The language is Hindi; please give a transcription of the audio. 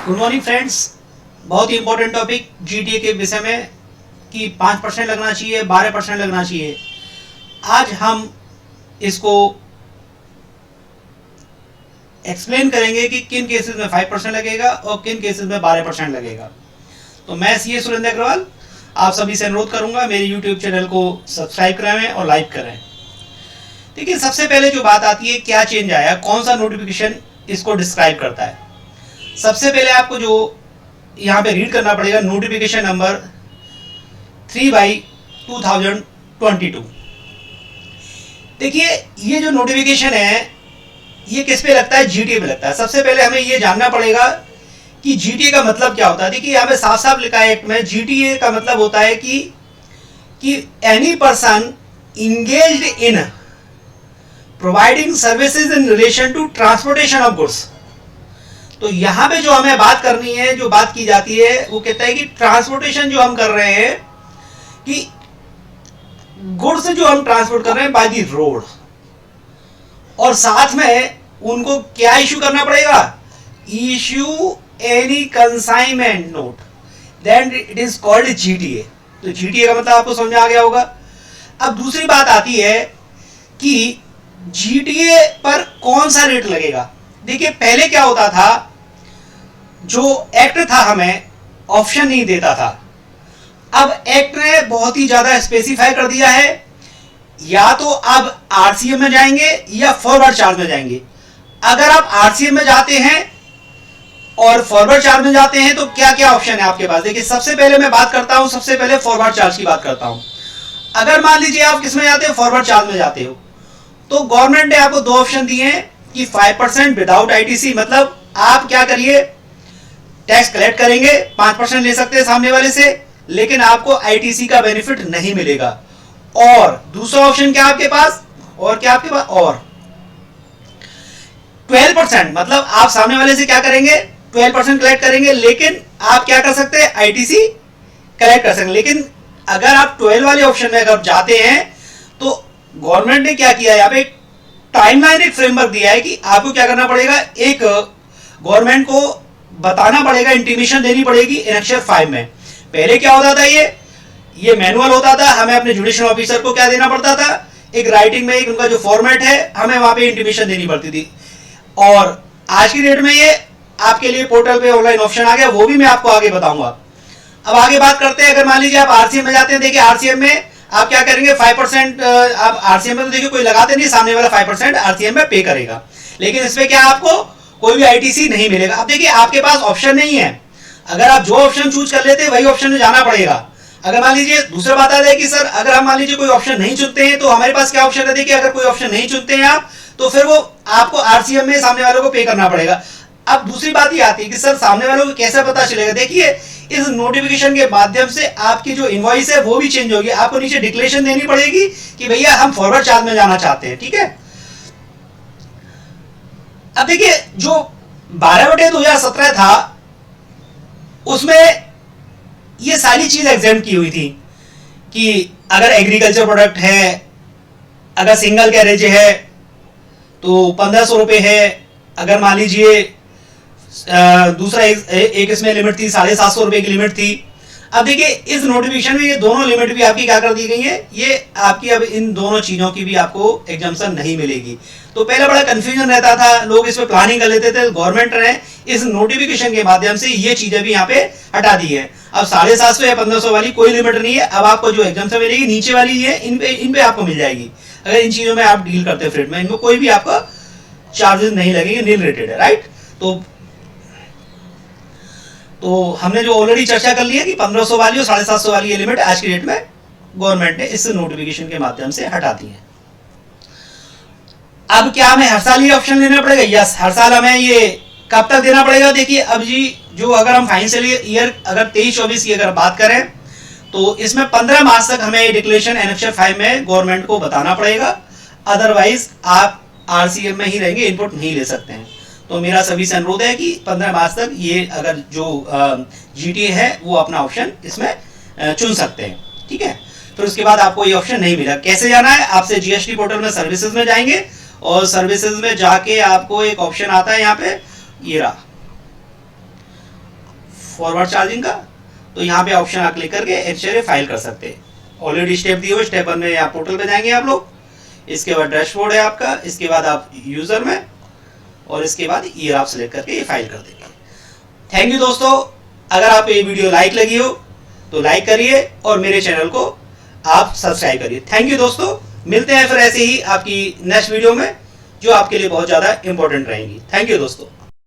Good morning friends. बहुत ही इंपॉर्टेंट टॉपिक जीटीए के विषय में कि 5% लगना चाहिए, 12% लगना चाहिए। आज हम इसको एक्सप्लेन करेंगे कि किन केसेस में 5% लगेगा और किन केसेस में 12% लगेगा। तो मैं सीए सुरेंद्र अग्रवाल आप सभी से अनुरोध करूंगा मेरे यूट्यूब चैनल को सब्सक्राइब कराएं और लाइक करें। देखिए, सबसे पहले जो बात आती है, क्या चेंज आया, कौन सा नोटिफिकेशन इसको डिस्क्राइब करता है। सबसे पहले आपको जो यहाँ पे रीड करना पड़ेगा, नोटिफिकेशन नंबर 3/2022। देखिए, ये जो नोटिफिकेशन है ये किस पे लगता है, जीटीए पे लगता है। सबसे पहले हमें ये जानना पड़ेगा कि जीटीए का मतलब क्या होता है। देखिए, यहाँ पे साफ साफ लिखा है एक्ट में, जीटीए का मतलब होता है कि any person engaged in providing services in relation to transportation of goods. तो यहाँ पे जो हमें बात करनी है, जो बात की जाती है, वो कहता है कि ट्रांसपोर्टेशन जो हम कर रहे हैं, कि गुड्स जो हम ट्रांसपोर्ट कर रहे हैं बाय द रोड, और साथ में उनको क्या इश्यू करना पड़ेगा, issue any consignment note, then it is called GTA. तो जीटीए का मतलब आपको समझ में आ गया होगा। अब दूसरी बात आती है कि जीटीए पर कौन सा रेट लगेगा। देखिए, पहले क्या होता था, जो एक्ट था हमें ऑप्शन नहीं देता था। अब एक्ट ने बहुत ही ज्यादा स्पेसिफाई कर दिया है, या तो आप आरसीएम में जाएंगे या फॉरवर्ड चार्ज में जाएंगे। अगर आप आरसीएम में जाते हैं और फॉरवर्ड चार्ज में जाते हैं तो क्या क्या ऑप्शन है आपके पास। देखिए, सबसे पहले मैं बात करता हूं, सबसे पहले फॉरवर्ड चार्ज की बात करता हूं। अगर मान लीजिए आप किस में जाते हो, फॉरवर्ड चार्ज में जाते हो, तो गवर्नमेंट ने आपको दो ऑप्शन दिए हैं कि 5% विदाउट आईटीसी, मतलब आप क्या करिए, टैक्स कलेक्ट करेंगे, 5% ले सकते हैं सामने वाले से, लेकिन आपको आईटीसी का बेनिफिट नहीं मिलेगा। और दूसरा ऑप्शन क्या आपके पास, और क्या आपके पास, और 12%, मतलब आप सामने वाले से क्या करेंगे, 12% कलेक्ट करेंगे, लेकिन आप क्या कर सकते हैं, आईटीसी कलेक्ट कर सकते हैं। लेकिन अगर आप 12 वाले ऑप्शन में अगर जाते हैं तो गवर्नमेंट ने क्या किया, यहाँ पे टाइमलाइन, एक फ्रेमवर्क दिया है कि आपको क्या करना पड़ेगा, एक गवर्नमेंट को बताना पड़ेगा, इंटीमेशन देनी पड़ेगी एनेक्सर 5 में। पहले क्या होता था, ये मैनुअल होता था, हमें अपने जुडिशियल ऑफिसर को क्या देना पड़ता था, एक राइटिंग में एक उनका जो फॉर्मेट है, हमें वहां पे इंटीमेशन देनी पड़ती थी। और आज की डेट में ये आपके लिए पोर्टल पे ऑनलाइन ऑप्शन आ गया, वो भी मैं आपको आगे बताऊंगा। अब आगे बात करते हैं, अगर मान लीजिए आप आरसीएम में जाते हैं। देखिए, आरसीएम में आप क्या करेंगे, 5%, आप आरसीएम में तो देखिए कोई लगाते नहीं, सामने वाला 5% आरसीएम में पे करेगा, लेकिन इसमें क्या आपको कोई भी आईटीसी नहीं मिलेगा। अब देखिए, आपके पास ऑप्शन नहीं है, अगर आप जो ऑप्शन चूज कर लेते हैं वही ऑप्शन में जाना पड़ेगा। अगर मान लीजिए, दूसरा बात आता है कि सर अगर हम मान लीजिए कोई ऑप्शन नहीं चुनते हैं, तो हमारे पास क्या ऑप्शन है। देखिए, अगर कोई ऑप्शन नहीं चुनते हैं आप, तो फिर वो आपको आरसीएम में सामने वालों को पे करना पड़ेगा। अब दूसरी बात ये आती है कि सर सामने वालों को कैसे पता चलेगा। देखिए, इस नोटिफिकेशन के माध्यम से आपकी जो इनवॉइस है वो भी चेंज होगी। आपको नीचे डिक्लेरेशन देनी पड़ेगी कि भैया हम फॉरवर्ड चार्ज में जाना चाहते हैं, ठीक है। अब देखिए, जो 12/2017 था, उसमें ये सारी चीज एग्जाम की हुई थी कि अगर एग्रीकल्चर प्रोडक्ट है, अगर सिंगल कैरेज है तो 1500 रुपए है। अगर मान लीजिए दूसरा एक इसमें लिमिट थी, 750 रुपए की लिमिट थी। अब देखिए, इस नोटिफिकेशन में ये दोनों लिमिट भी आपकी क्या कर दी गई है, ये आपकी अब इन दोनों चीजों की भी आपको एग्जम्पशन नहीं मिलेगी। तो पहले बड़ा कंफ्यूजन रहता था, लोग इसमें प्लानिंग कर लेते थे। गवर्नमेंट ने इस नोटिफिकेशन के माध्यम से ये चीजें भी यहाँ पे हटा दी है। अब 750 या 1500 वाली कोई लिमिट नहीं है। अब आपको जो एग्जम्पशन मिलेगी नीचे वाली है, इन पे आपको मिल जाएगी। अगर इन चीजों में आप डील करते हैं फ्रेड में, इनमें कोई भी आपका चार्जेस नहीं लगेंगे, नील रेटेड है, राइट। तो हमने जो ऑलरेडी चर्चा कर ली है कि 1500 वाली और 750 वाली ये लिमिट आज की डेट में गवर्नमेंट ने इस नोटिफिकेशन के माध्यम से हटा दी है। अब क्या हमें हर साल ये ऑप्शन लेना पड़ेगा? यस, हर साल हमें ये कब तक देना पड़ेगा। देखिए, अब जी जो अगर हम फाइनेंशियल ईयर अगर 23-24 की अगर बात करें, तो इसमें 15 मार्च तक हमें डिक्लेरेशन एनेक्सर 5 में गवर्नमेंट को बताना पड़ेगा। अदरवाइज आप आरसीएम में ही रहेंगे, इनपुट नहीं ले सकते हैं। तो मेरा सभी से अनुरोध है कि 15 मार्च तक ये अगर जो जीटीए है वो अपना ऑप्शन इसमें चुन सकते हैं, ठीक है। फिर उसके बाद आपको ये ऑप्शन नहीं मिला। कैसे जाना है, आपसे जीएसटी पोर्टल में सर्विसेज में जाएंगे और सर्विसेज में जाके आपको एक ऑप्शन आता है यहाँ पे, ये रहा, फॉरवर्ड चार्जिंग का, तो यहाँ पे ऑप्शन आप क्लिक करके एक्सरे फाइल कर सकते हैं। ऑलरेडी स्टेप दिए हुए, स्टेप 1 में आप पोर्टल पे जाएंगे आप लोग, इसके बाद डैशबोर्ड है आपका, इसके बाद आप यूज़र में, और इसके बाद ईयर आप सेलेक्ट करके ये फाइल कर देंगे। थैंक यू दोस्तों। अगर आप ये वीडियो लाइक लगी हो तो लाइक करिए और मेरे चैनल को आप सब्सक्राइब करिए। थैंक यू दोस्तों, मिलते हैं फिर ऐसे ही आपकी नेक्स्ट वीडियो में जो आपके लिए बहुत ज़्यादा इंपॉर्टेंट रहेंगी। थैंक यू दोस्तों।